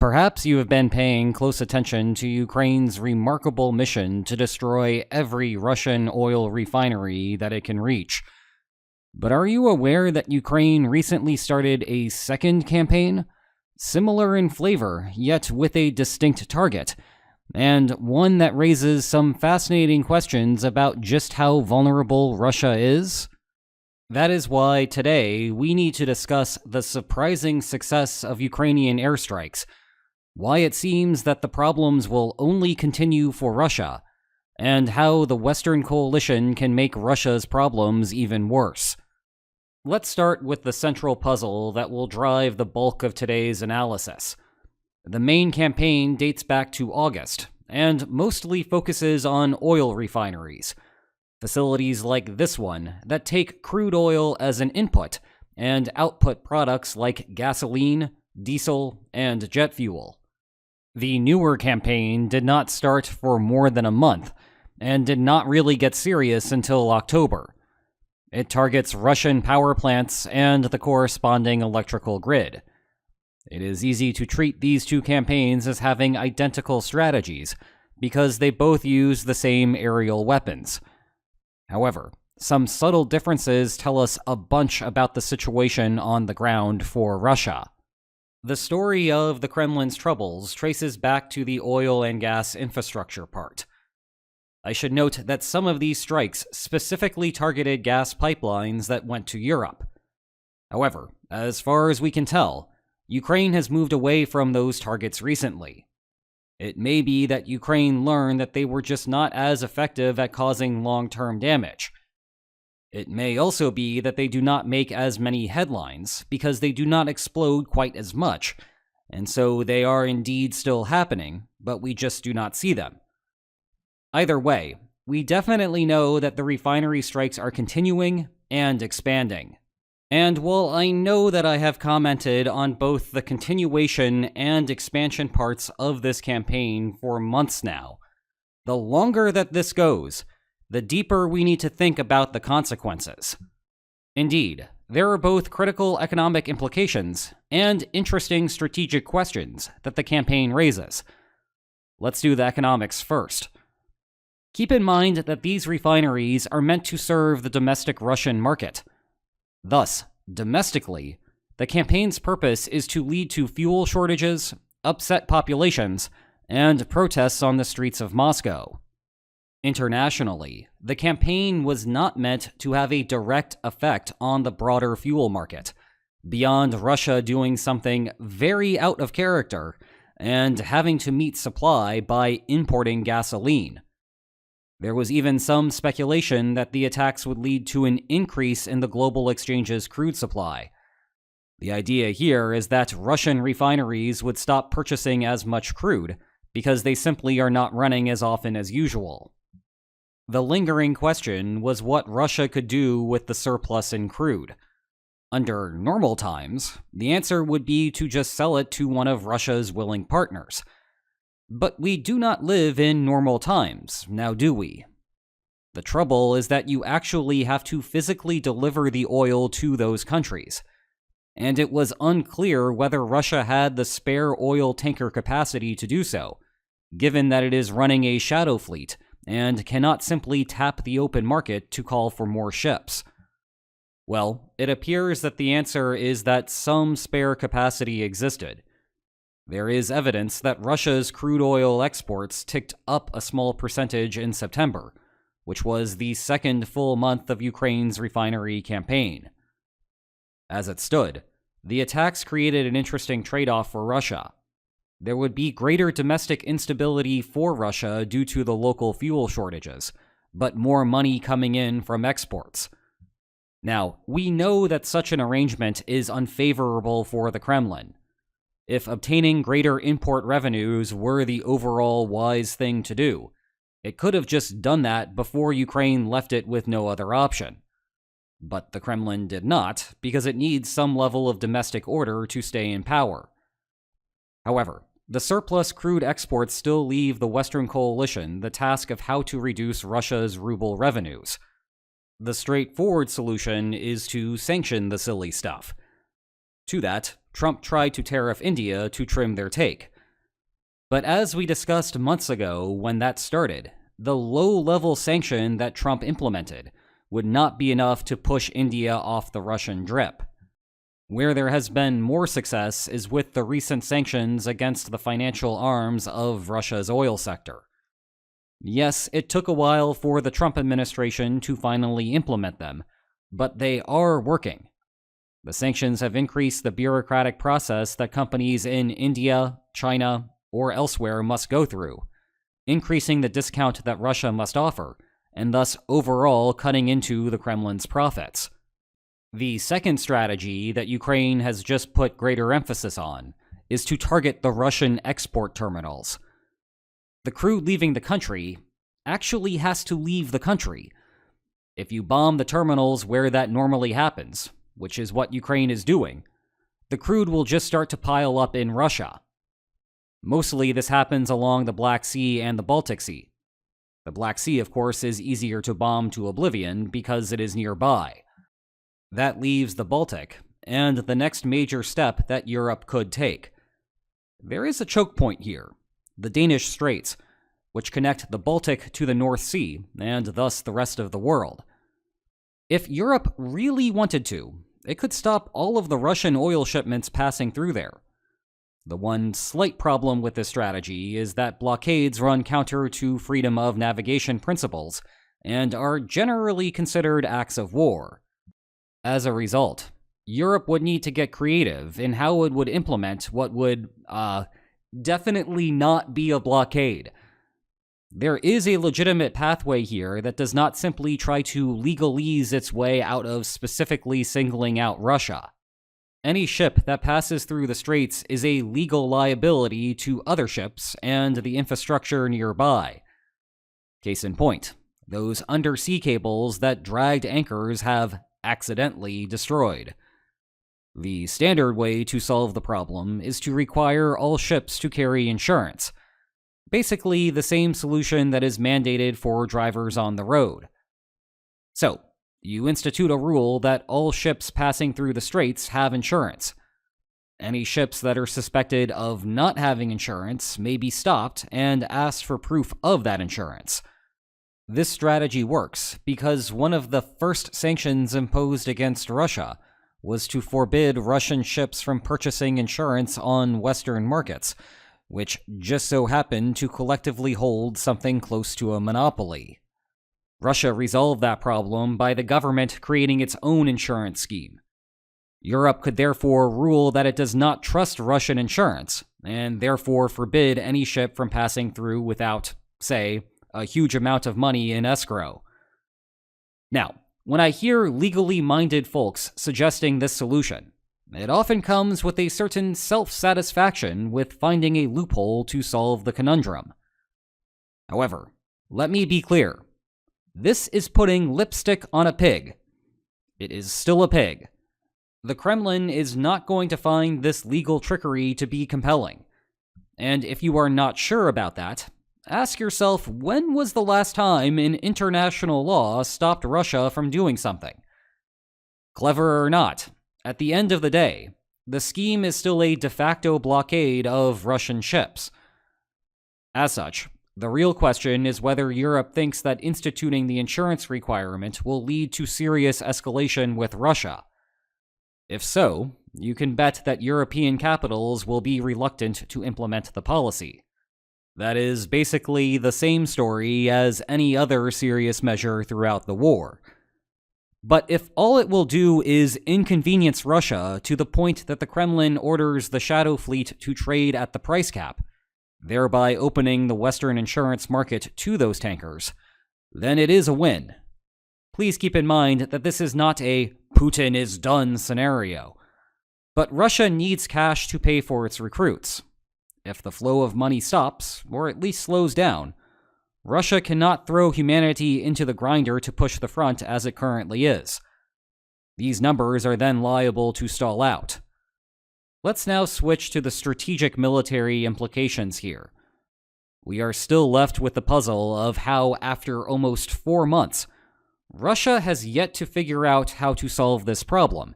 Perhaps you have been paying close attention to Ukraine's remarkable mission to destroy every Russian oil refinery that it can reach. But are you aware that Ukraine recently started a second campaign? Similar in flavor, yet with a distinct target, and one that raises some fascinating questions about just how vulnerable Russia is? That is why today we need to discuss the surprising success of Ukrainian airstrikes, why it seems that the problems will only continue for Russia, and how the Western coalition can make Russia's problems even worse. Let's start with the central puzzle that will drive the bulk of today's analysis. The main campaign dates back to August, and mostly focuses on oil refineries. Facilities like this one that take crude oil as an input and output products like gasoline, diesel, and jet fuel. The newer campaign did not start for more than a month, and did not really get serious until October. It targets Russian power plants and the corresponding electrical grid. It is easy to treat these two campaigns as having identical strategies, because they both use the same aerial weapons. However, some subtle differences tell us a bunch about the situation on the ground for Russia. The story of the Kremlin's troubles traces back to the oil and gas infrastructure part. I should note that some of these strikes specifically targeted gas pipelines that went to Europe. However, as far as we can tell, Ukraine has moved away from those targets recently. It may be that Ukraine learned that they were just not as effective at causing long-term damage. It may also be that they do not make as many headlines because they do not explode quite as much, and so they are indeed still happening, but we just do not see them. Either way, we definitely know that the refinery strikes are continuing and expanding. And while I know that I have commented on both the continuation and expansion parts of this campaign for months now, the longer that this goes, the deeper we need to think about the consequences. Indeed, there are both critical economic implications and interesting strategic questions that the campaign raises. Let's do the economics first. Keep in mind that these refineries are meant to serve the domestic Russian market. Thus, domestically, the campaign's purpose is to lead to fuel shortages, upset populations, and protests on the streets of Moscow. Internationally, the campaign was not meant to have a direct effect on the broader fuel market, beyond Russia doing something very out of character and having to meet supply by importing gasoline. There was even some speculation that the attacks would lead to an increase in the global exchange's crude supply. The idea here is that Russian refineries would stop purchasing as much crude because they simply are not running as often as usual. The lingering question was what Russia could do with the surplus in crude. Under normal times, the answer would be to just sell it to one of Russia's willing partners. But we do not live in normal times, now do we? The trouble is that you actually have to physically deliver the oil to those countries. And it was unclear whether Russia had the spare oil tanker capacity to do so, given that it is running a shadow fleet and cannot simply tap the open market to call for more ships. Well, it appears that the answer is that some spare capacity existed. There is evidence that Russia's crude oil exports ticked up a small percentage in September, which was the second full month of Ukraine's refinery campaign. As it stood, the attacks created an interesting trade-off for Russia. There would be greater domestic instability for Russia due to the local fuel shortages, but more money coming in from exports. Now, we know that such an arrangement is unfavorable for the Kremlin. If obtaining greater import revenues were the overall wise thing to do, it could have just done that before Ukraine left it with no other option. But the Kremlin did not, because it needs some level of domestic order to stay in power. However, the surplus crude exports still leave the Western coalition the task of how to reduce Russia's ruble revenues. The straightforward solution is to sanction the silly stuff. To that, Trump tried to tariff India to trim their take. But as we discussed months ago when that started, the low-level sanction that Trump implemented would not be enough to push India off the Russian drip. Where there has been more success is with the recent sanctions against the financial arms of Russia's oil sector. Yes, it took a while for the Trump administration to finally implement them, but they are working. The sanctions have increased the bureaucratic process that companies in India, China, or elsewhere must go through, increasing the discount that Russia must offer, and thus overall cutting into the Kremlin's profits. The second strategy that Ukraine has just put greater emphasis on is to target the Russian export terminals. The crude leaving the country actually has to leave the country. If you bomb the terminals where that normally happens, which is what Ukraine is doing, the crude will just start to pile up in Russia. Mostly this happens along the Black Sea and the Baltic Sea. The Black Sea, of course, is easier to bomb to oblivion because it is nearby. That leaves the Baltic, and the next major step that Europe could take. There is a choke point here, the Danish Straits, which connect the Baltic to the North Sea, and thus the rest of the world. If Europe really wanted to, it could stop all of the Russian oil shipments passing through there. The one slight problem with this strategy is that blockades run counter to freedom of navigation principles and are generally considered acts of war. As a result, Europe would need to get creative in how it would implement what would, definitely not be a blockade. There is a legitimate pathway here that does not simply try to legalese its way out of specifically singling out Russia. Any ship that passes through the straits is a legal liability to other ships and the infrastructure nearby. Case in point, those undersea cables that dragged anchors have accidentally destroyed. The standard way to solve the problem is to require all ships to carry insurance. Basically, the same solution that is mandated for drivers on the road. So, you institute a rule that all ships passing through the straits have insurance. Any ships that are suspected of not having insurance may be stopped and asked for proof of that insurance. This strategy works because one of the first sanctions imposed against Russia was to forbid Russian ships from purchasing insurance on Western markets, which just so happened to collectively hold something close to a monopoly. Russia resolved that problem by the government creating its own insurance scheme. Europe could therefore rule that it does not trust Russian insurance, and therefore forbid any ship from passing through without, say, a huge amount of money in escrow. Now, when I hear legally minded folks suggesting this solution, it often comes with a certain self-satisfaction with finding a loophole to solve the conundrum. However, let me be clear. This is putting lipstick on a pig. It is still a pig. The Kremlin is not going to find this legal trickery to be compelling. And if you are not sure about that, ask yourself, when was the last time an international law stopped Russia from doing something? Clever or not, at the end of the day, the scheme is still a de facto blockade of Russian ships. As such, the real question is whether Europe thinks that instituting the insurance requirement will lead to serious escalation with Russia. If so, you can bet that European capitals will be reluctant to implement the policy. That is basically the same story as any other serious measure throughout the war. But if all it will do is inconvenience Russia to the point that the Kremlin orders the Shadow Fleet to trade at the price cap, thereby opening the Western insurance market to those tankers, then it is a win. Please keep in mind that this is not a Putin is done scenario, but Russia needs cash to pay for its recruits. If the flow of money stops, or at least slows down, Russia cannot throw humanity into the grinder to push the front as it currently is. These numbers are then liable to stall out. Let's now switch to the strategic military implications here. We are still left with the puzzle of how, after almost 4 months, Russia has yet to figure out how to solve this problem.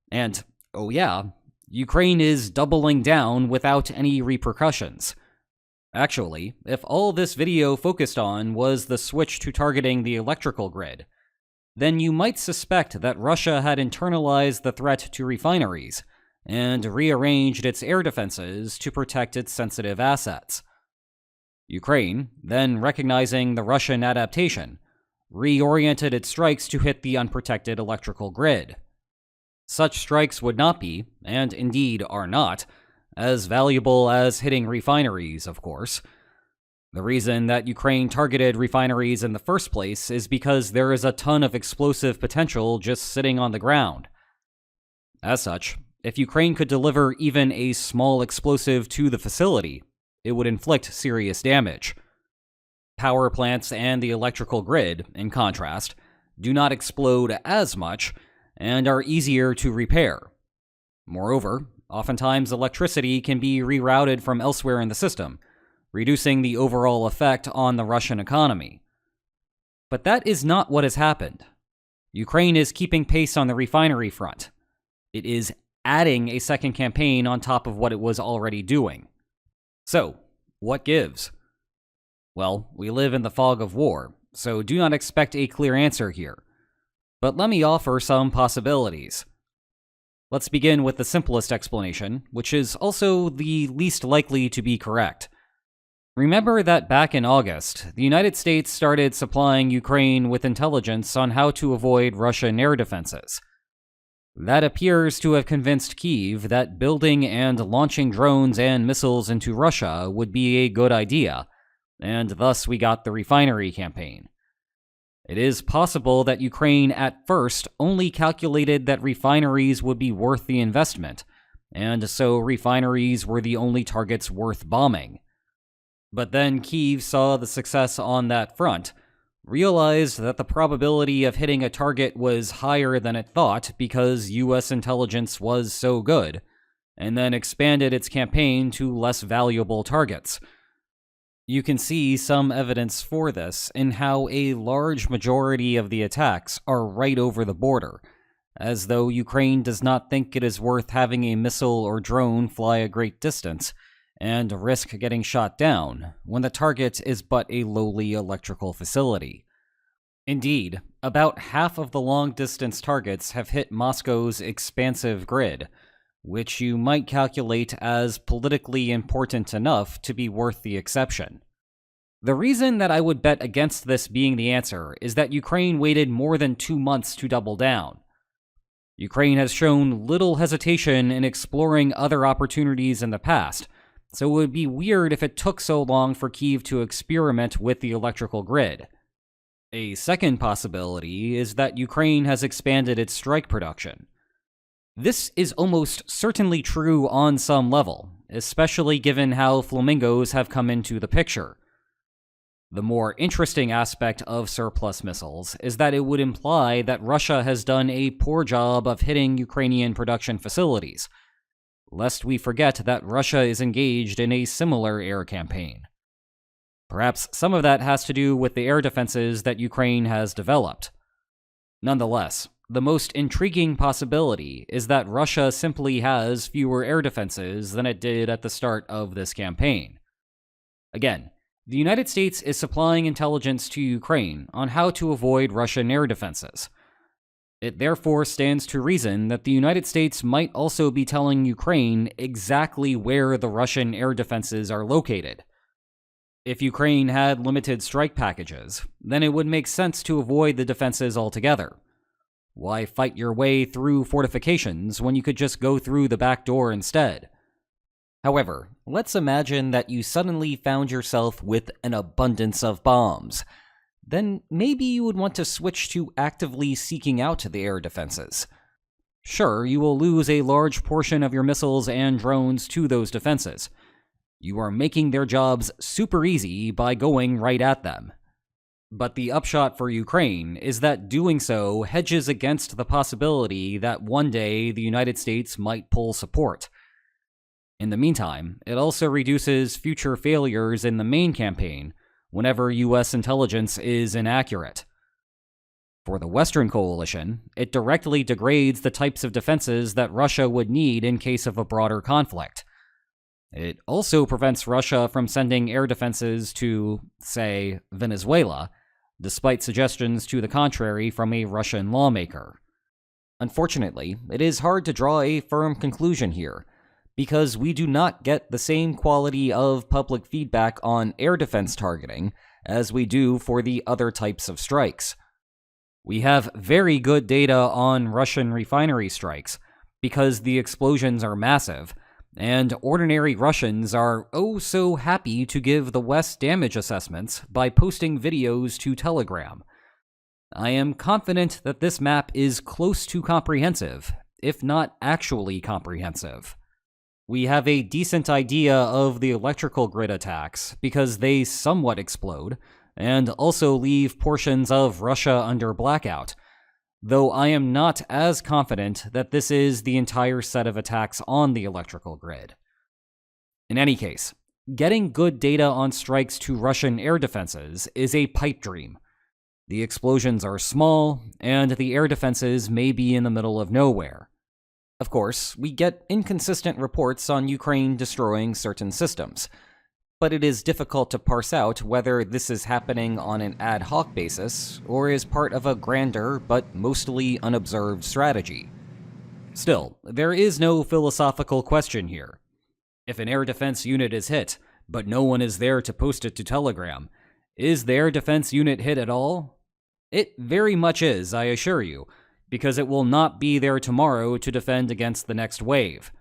And, oh yeah, Ukraine is doubling down without any repercussions. Actually, if all this video focused on was the switch to targeting the electrical grid, then you might suspect that Russia had internalized the threat to refineries and rearranged its air defenses to protect its sensitive assets. Ukraine, then recognizing the Russian adaptation, reoriented its strikes to hit the unprotected electrical grid. Such strikes would not be, and indeed are not, as valuable as hitting refineries, of course. The reason that Ukraine targeted refineries in the first place is because there is a ton of explosive potential just sitting on the ground. As such, if Ukraine could deliver even a small explosive to the facility, it would inflict serious damage. Power plants and the electrical grid, in contrast, do not explode as much and are easier to repair. Moreover, oftentimes electricity can be rerouted from elsewhere in the system, reducing the overall effect on the Russian economy. But that is not what has happened. Ukraine is keeping pace on the refinery front. It is adding a second campaign on top of what it was already doing. So, what gives? Well, we live in the fog of war, so do not expect a clear answer here. But let me offer some possibilities. Let's begin with the simplest explanation, which is also the least likely to be correct. Remember that back in August, the United States started supplying Ukraine with intelligence on how to avoid Russian air defenses. That appears to have convinced Kyiv that building and launching drones and missiles into Russia would be a good idea, and thus we got the refinery campaign. It is possible that Ukraine at first only calculated that refineries would be worth the investment, and so refineries were the only targets worth bombing. But then Kyiv saw the success on that front, realized that the probability of hitting a target was higher than it thought because US intelligence was so good, and then expanded its campaign to less valuable targets. You can see some evidence for this in how a large majority of the attacks are right over the border, as though Ukraine does not think it is worth having a missile or drone fly a great distance and risk getting shot down when the target is but a lowly electrical facility. Indeed, about half of the long-distance targets have hit Moscow's expansive grid, which you might calculate as politically important enough to be worth the exception. The reason that I would bet against this being the answer is that Ukraine waited more than 2 months to double down. Ukraine has shown little hesitation in exploring other opportunities in the past, so it would be weird if it took so long for Kyiv to experiment with the electrical grid. A second possibility is that Ukraine has expanded its strike production. This is almost certainly true on some level, especially given how flamingos have come into the picture. The more interesting aspect of surplus missiles is that it would imply that Russia has done a poor job of hitting Ukrainian production facilities, lest we forget that Russia is engaged in a similar air campaign. Perhaps some of that has to do with the air defenses that Ukraine has developed. Nonetheless, the most intriguing possibility is that Russia simply has fewer air defenses than it did at the start of this campaign. Again, the United States is supplying intelligence to Ukraine on how to avoid Russian air defenses. It therefore stands to reason that the United States might also be telling Ukraine exactly where the Russian air defenses are located. If Ukraine had limited strike packages, then it would make sense to avoid the defenses altogether. Why fight your way through fortifications when you could just go through the back door instead? However, let's imagine that you suddenly found yourself with an abundance of bombs. Then maybe you would want to switch to actively seeking out the air defenses. Sure, you will lose a large portion of your missiles and drones to those defenses. You are making their jobs super easy by going right at them. But the upshot for Ukraine is that doing so hedges against the possibility that one day the United States might pull support. In the meantime, it also reduces future failures in the main campaign whenever US intelligence is inaccurate. For the Western coalition, it directly degrades the types of defenses that Russia would need in case of a broader conflict. It also prevents Russia from sending air defenses to, say, Venezuela, despite suggestions to the contrary from a Russian lawmaker. Unfortunately, it is hard to draw a firm conclusion here, because we do not get the same quality of public feedback on air defense targeting as we do for the other types of strikes. We have very good data on Russian refinery strikes, because the explosions are massive, and ordinary Russians are oh so happy to give the West damage assessments by posting videos to Telegram. I am confident that this map is close to comprehensive, if not actually comprehensive. We have a decent idea of the electrical grid attacks because they somewhat explode, and also leave portions of Russia under blackout, though I am not as confident that this is the entire set of attacks on the electrical grid. In any case, getting good data on strikes to Russian air defenses is a pipe dream. The explosions are small, and the air defenses may be in the middle of nowhere. Of course, we get inconsistent reports on Ukraine destroying certain systems, but it is difficult to parse out whether this is happening on an ad hoc basis or is part of a grander but mostly unobserved strategy. Still, there is no philosophical question here. If an air defense unit is hit, but no one is there to post it to Telegram, is the air defense unit hit at all? It very much is, I assure you, because it will not be there tomorrow to defend against the next wave.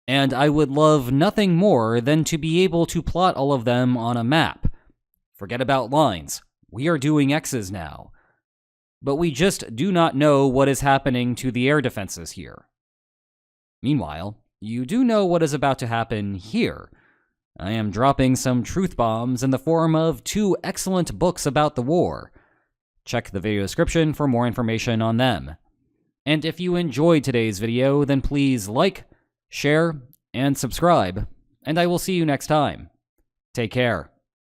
And I would love nothing more than to be able to plot all of them on a map. Forget about lines. We are doing X's now. But we just do not know what is happening to the air defenses here. Meanwhile, you do know what is about to happen here. I am dropping some truth bombs in the form of 2 excellent books about the war. Check the video description for more information on them. And if you enjoyed today's video, then please like, share, and subscribe, and I will see you next time. Take care.